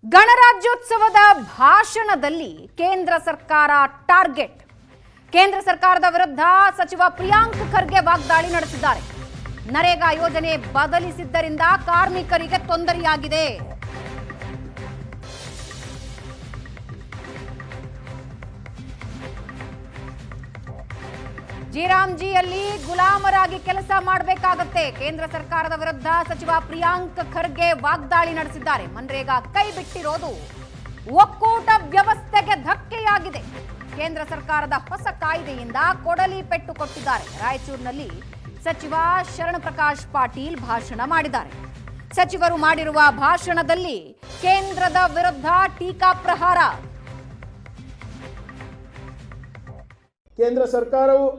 ಗಣರಾಜ್ಯೋತ್ಸವದ ಭಾಷಣದಲ್ಲಿ ಕೇಂದ್ರ ಸರ್ಕಾರ ಟಾರ್ಗೆಟ್. ಕೇಂದ್ರ ಸರ್ಕಾರದ ವಿರುದ್ಧ ಸಚಿವ ಪ್ರಿಯಾಂಕ್ ಖರ್ಗೆ ವಾಗ್ದಾಳಿ ನಡೆಸಿದ್ದಾರೆ. ನರೇಗಾ ಯೋಜನೆ ಬದಲಿಸಿದ್ದರಿಂದ ಕಾರ್ಮಿಕರಿಗೆ ತೊಂದರೆಯಾಗಿದೆ. ಜಿರಾಮ್ಜಿಯಲ್ಲಿ ಗುಲಾಮರಾಗಿ ಕೆಲಸ ಮಾಡಬೇಕಾಗುತ್ತೆ. ಕೇಂದ್ರ ಸರ್ಕಾರದ ವಿರುದ್ಧ ಸಚಿವ ಪ್ರಿಯಾಂಕ್ ಖರ್ಗೆ ವಾಗ್ದಾಳಿ ನಡೆಸಿದ್ದಾರೆ. ಮನ್ರೇಗಾ ಕೈ ಬಿಟ್ಟಿರೋದು ಒಕ್ಕೂಟ ವ್ಯವಸ್ಥೆಗೆ ಧಕ್ಕೆಯಾಗಿದೆ. ಕೇಂದ್ರ ಸರ್ಕಾರದ ಹೊಸ ಕಾಯ್ದೆಯಿಂದ ಕೊಡಲಿ ಪೆಟ್ಟು ಕೊಟ್ಟಿದ್ದಾರೆ. ರಾಯಚೂರಿನಲ್ಲಿ ಸಚಿವ ಶರಣ ಪ್ರಕಾಶ್ ಪಾಟೀಲ್ ಭಾಷಣ ಮಾಡಿದ್ದಾರೆ. ಸಚಿವರು ಮಾಡಿರುವ ಭಾಷಣದಲ್ಲಿ ಕೇಂದ್ರದ ವಿರುದ್ಧ ಟೀಕಾ ಪ್ರಹಾರ. ಕೇಂದ್ರ ಸರ್ಕಾರವು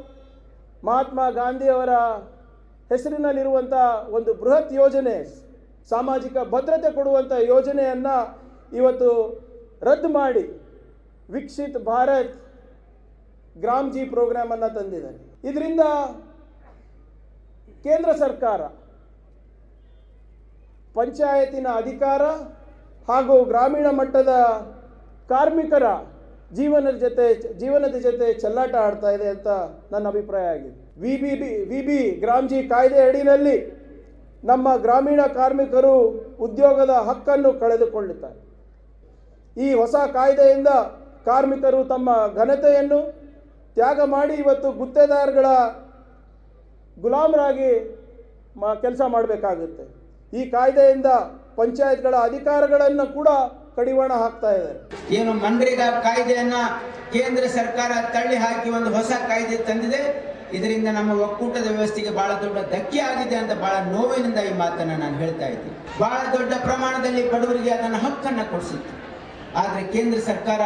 ಮಹಾತ್ಮ ಗಾಂಧಿಯವರ ಹೆಸರಿನಲ್ಲಿರುವಂಥ ಒಂದು ಬೃಹತ್ ಯೋಜನೆ, ಸಾಮಾಜಿಕ ಭದ್ರತೆ ಕೊಡುವಂಥ ಯೋಜನೆಯನ್ನು ಇವತ್ತು ರದ್ದು ಮಾಡಿ ವಿಕಸಿತ್ ಭಾರತ್ ಗ್ರಾಮ್ಜಿ ಪ್ರೋಗ್ರಾಮನ್ನು ತಂದಿದೆ. ಇದರಿಂದ ಕೇಂದ್ರ ಸರ್ಕಾರ ಪಂಚಾಯತಿನ ಅಧಿಕಾರ ಹಾಗೂ ಗ್ರಾಮೀಣ ಮಟ್ಟದ ಕಾರ್ಮಿಕರ ಜೀವನದ ಜೊತೆ ಚೆಲ್ಲಾಟ ಆಡ್ತಾ ಇದೆ ಅಂತ ನನ್ನ ಅಭಿಪ್ರಾಯ ಆಗಿದೆ. ವಿಬಿ ಗ್ರಾಮ್ಜಿ ಕಾಯ್ದೆ ಅಡಿಯಲ್ಲಿ ನಮ್ಮ ಗ್ರಾಮೀಣ ಕಾರ್ಮಿಕರು ಉದ್ಯೋಗದ ಹಕ್ಕನ್ನು ಕಳೆದುಕೊಳ್ಳುತ್ತಾರೆ. ಈ ಹೊಸ ಕಾಯ್ದೆಯಿಂದ ಕಾರ್ಮಿಕರು ತಮ್ಮ ಘನತೆಯನ್ನು ತ್ಯಾಗ ಮಾಡಿ ಇವತ್ತು ಗುತ್ತೇದಾರಗಳ ಗುಲಾಮರಾಗಿ ಕೆಲಸ ಮಾಡಬೇಕಾಗುತ್ತೆ. ಈ ಕಾಯ್ದೆಯಿಂದ ಪಂಚಾಯತ್ಗಳ ಅಧಿಕಾರಗಳನ್ನು ಕೂಡ ಕಡಿವಾಣ ಹಾಕ್ತಾ ಇದ್ದಾರೆ. ಏನು ಮನ್ರೇಗಾ ಕಾಯ್ದೆಯನ್ನ ಕೇಂದ್ರ ಸರ್ಕಾರ ತಳ್ಳಿ ಹಾಕಿ ಒಂದು ಹೊಸ ಕಾಯ್ದೆ ತಂದಿದೆ. ಇದರಿಂದ ನಮ್ಮ ಒಕ್ಕೂಟದ ವ್ಯವಸ್ಥೆಗೆ ಬಹಳ ದೊಡ್ಡ ಧಕ್ಕೆ ಆಗಿದೆ ಅಂತ ಬಹಳ ನೋವಿನಿಂದ ಈ ಮಾತನ್ನ ನಾನು ಹೇಳ್ತಾ ಇದ್ದೀನಿ. ಬಹಳ ದೊಡ್ಡ ಪ್ರಮಾಣದಲ್ಲಿ ಬಡವರಿಗೆ ಅದನ್ನ ಹಕ್ಕನ್ನು ಕೊಡಿಸಿತ್ತು. ಆದರೆ ಕೇಂದ್ರ ಸರ್ಕಾರ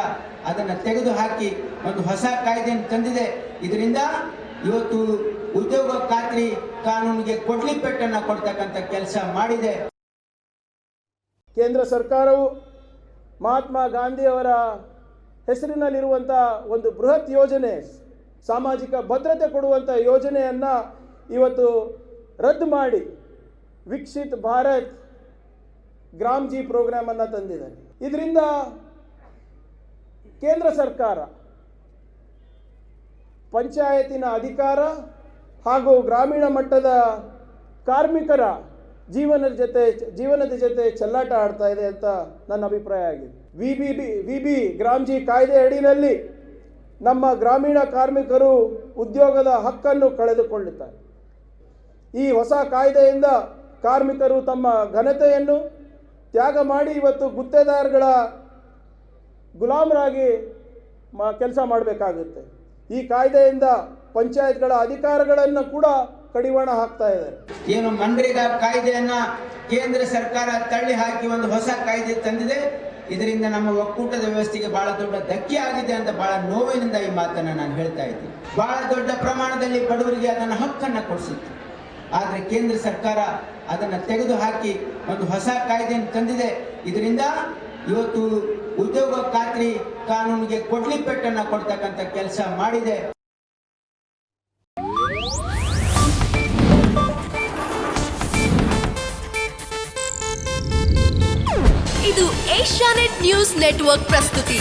ಅದನ್ನ ತೆಗೆದು ಹಾಕಿ ಒಂದು ಹೊಸ ಕಾಯ್ದೆಯನ್ನು ತಂದಿದೆ. ಇದರಿಂದ ಇವತ್ತು ಉದ್ಯೋಗ ಖಾತ್ರಿ ಕಾನೂನಿಗೆ ಕೊಡ್ಲಿ ಪೆಟ್ಟನ್ನು ಕೊಡ್ತಕ್ಕಂಥ ಕೆಲಸ ಮಾಡಿದೆ. ಕೇಂದ್ರ ಸರ್ಕಾರವು ಮಹಾತ್ಮ ಗಾಂಧಿಯವರ ಹೆಸರಿನಲ್ಲಿರುವಂಥ ಒಂದು ಬೃಹತ್ ಯೋಜನೆ, ಸಾಮಾಜಿಕ ಭದ್ರತೆ ಕೊಡುವಂಥ ಯೋಜನೆಯನ್ನು ಇವತ್ತು ರದ್ದು ಮಾಡಿ ವಿಕಸಿತ್ ಭಾರತ್ ಗ್ರಾಮ್ಜಿ ಪ್ರೋಗ್ರಾಮನ್ನು ತಂದಿದೆ. ಇದರಿಂದ ಕೇಂದ್ರ ಸರ್ಕಾರ ಪಂಚಾಯತಿನ ಅಧಿಕಾರ ಹಾಗೂ ಗ್ರಾಮೀಣ ಮಟ್ಟದ ಕಾರ್ಮಿಕರ ಜೀವನದ ಜೊತೆ ಚೆಲ್ಲಾಟ ಆಡ್ತಾ ಇದೆ ಅಂತ ನನ್ನ ಅಭಿಪ್ರಾಯ ಆಗಿದೆ. ವಿಬಿ ಗ್ರಾಮ್ಜಿ ಕಾಯ್ದೆ ಅಡಿಯಲ್ಲಿ ನಮ್ಮ ಗ್ರಾಮೀಣ ಕಾರ್ಮಿಕರು ಉದ್ಯೋಗದ ಹಕ್ಕನ್ನು ಕಳೆದುಕೊಳ್ಳುತ್ತಾರೆ. ಈ ಹೊಸ ಕಾಯ್ದೆಯಿಂದ ಕಾರ್ಮಿಕರು ತಮ್ಮ ಘನತೆಯನ್ನು ತ್ಯಾಗ ಮಾಡಿ ಇವತ್ತು ಗುತ್ತೇದಾರಗಳ ಗುಲಾಮರಾಗಿ ಕೆಲಸ ಮಾಡಬೇಕಾಗುತ್ತೆ. ಈ ಕಾಯ್ದೆಯಿಂದ ಪಂಚಾಯತ್ಗಳ ಅಧಿಕಾರಗಳನ್ನು ಕೂಡ ಕಡಿವಾಣ ಹಾಕ್ತಾ ಇದ್ದಾರೆ. ಏನು ಮನ್ರೇಗಾ ಕಾಯ್ದೆಯನ್ನ ಕೇಂದ್ರ ಸರ್ಕಾರ ತಳ್ಳಿ ಹಾಕಿ ಒಂದು ಹೊಸ ಕಾಯ್ದೆ ತಂದಿದೆ. ಇದರಿಂದ ನಮ್ಮ ಒಕ್ಕೂಟದ ವ್ಯವಸ್ಥೆಗೆ ಬಹಳ ದೊಡ್ಡ ಧಕ್ಕೆ ಆಗಿದೆ ಅಂತ ಬಹಳ ನೋವಿನಿಂದ ಈ ಮಾತನ್ನ ನಾನು ಹೇಳ್ತಾ ಇದ್ದೀನಿ. ಬಹಳ ದೊಡ್ಡ ಪ್ರಮಾಣದಲ್ಲಿ ಬಡವರಿಗೆ ಅದನ್ನ ಹಕ್ಕನ್ನು ಕೊಡಿಸಿತ್ತು. ಆದರೆ ಕೇಂದ್ರ ಸರ್ಕಾರ ಅದನ್ನ ತೆಗೆದು ಹಾಕಿ ಒಂದು ಹೊಸ ಕಾಯ್ದೆಯನ್ನು ತಂದಿದೆ. ಇದರಿಂದ ಇವತ್ತು ಉದ್ಯೋಗ ಖಾತ್ರಿ ಕಾನೂನಿಗೆ ಕೊಡ್ಲಿ ಪೆಟ್ಟನ್ನು ಕೊಡ್ತಕ್ಕಂಥ ಕೆಲಸ ಮಾಡಿದೆ. ಇದು ಏಷ್ಯಾನೆಟ್ ನ್ಯೂಸ್ ನೆಟ್ವರ್ಕ್ ಪ್ರಸ್ತುತಿ.